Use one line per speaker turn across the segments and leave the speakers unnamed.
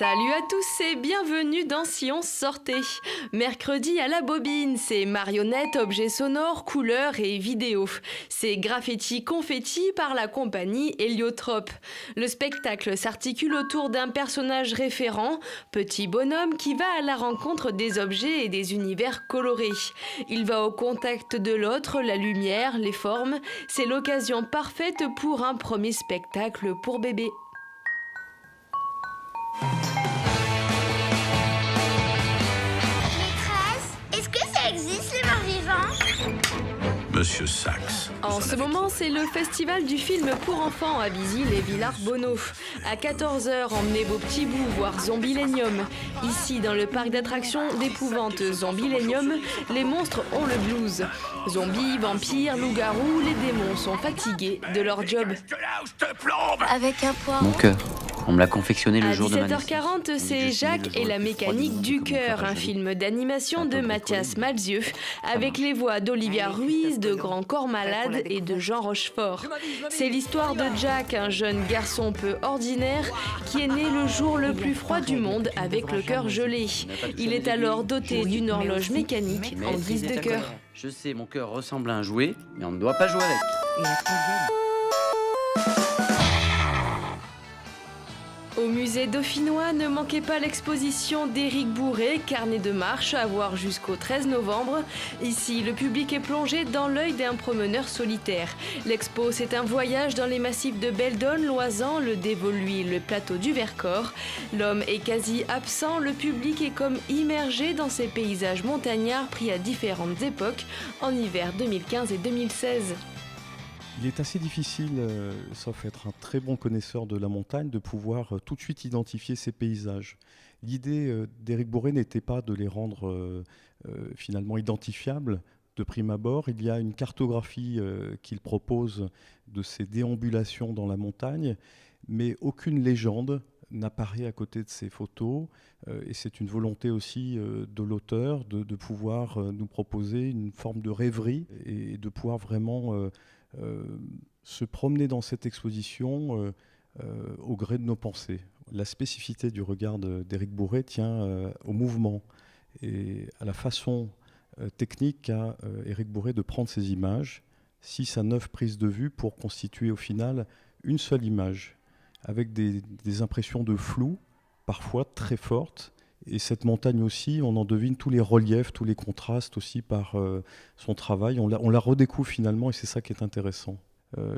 Salut à tous et bienvenue dans Si on sortait. Mercredi à la bobine, c'est marionnettes, objets sonores, couleurs et vidéos. C'est graffiti confetti par la compagnie Héliotrope. Le spectacle s'articule autour d'un personnage référent, petit bonhomme qui va à la rencontre des objets et des univers colorés. Il va au contact de l'autre, la lumière, les formes. C'est l'occasion parfaite pour un premier spectacle pour bébé.
Maîtresse, est-ce que ça existe les morts vivants?
Monsieur Sachs.
En ce moment, c'est le festival du film pour enfants à Vizy et Villars-Bonneau. À 14h, emmenez vos petits bouts voir Zombielenium. Ici, dans le parc d'attractions d'épouvante Zombielenium, les monstres ont le blues. Zombies, vampires, loups-garous, les démons sont fatigués de leur job.
Avec un poireau.
Mon cœur. On me l'a confectionné le
À
jour de ma naissance.
17h40, c'est Jacques et la mécanique du cœur, un film d'animation de Mathias Malzieu, avec les voix d'Olivia Ruiz, de Grand Corps Malade et de Jean Rochefort. C'est l'histoire de Jack, un jeune garçon peu ordinaire, qui est né le jour le plus froid du monde avec le cœur gelé. Il est alors doté d'une horloge mécanique en guise de cœur.
Je sais, mon cœur ressemble à un jouet, mais on ne doit pas jouer avec.
Au musée dauphinois, ne manquez pas l'exposition d'Éric Bourré, carnet de marche à voir jusqu'au 13 novembre. Ici, le public est plongé dans l'œil d'un promeneur solitaire. L'expo, c'est un voyage dans les massifs de Beldon, Loisan, le Dévoluy, le plateau du Vercors. L'homme est quasi absent, le public est comme immergé dans ces paysages montagnards pris à différentes époques, en hiver 2015 et 2016.
Il est assez difficile, sauf être un très bon connaisseur de la montagne, de pouvoir tout de suite identifier ces paysages. L'idée d'Éric Bourré n'était pas de les rendre finalement identifiables de prime abord. Il y a une cartographie qu'il propose de ces déambulations dans la montagne, mais aucune légende n'apparaît à côté de ces photos. Et c'est une volonté aussi de l'auteur de pouvoir nous proposer une forme de rêverie et de pouvoir vraiment se promener dans cette exposition au gré de nos pensées. La spécificité du regard d'Éric Bourré tient au mouvement et à la façon technique qu'a Éric Bourré de prendre ces images, 6 à 9 prises de vue pour constituer au final une seule image, avec des impressions de flou, parfois très fortes. Et cette montagne aussi, on en devine tous les reliefs, tous les contrastes aussi par son travail. On la redécouvre finalement et c'est ça qui est intéressant.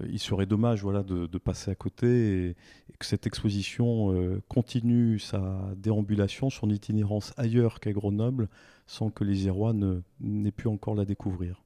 Il serait dommage de passer à côté et que cette exposition continue sa déambulation, son itinérance ailleurs qu'à Grenoble, sans que les Irois n'aient pu encore la découvrir.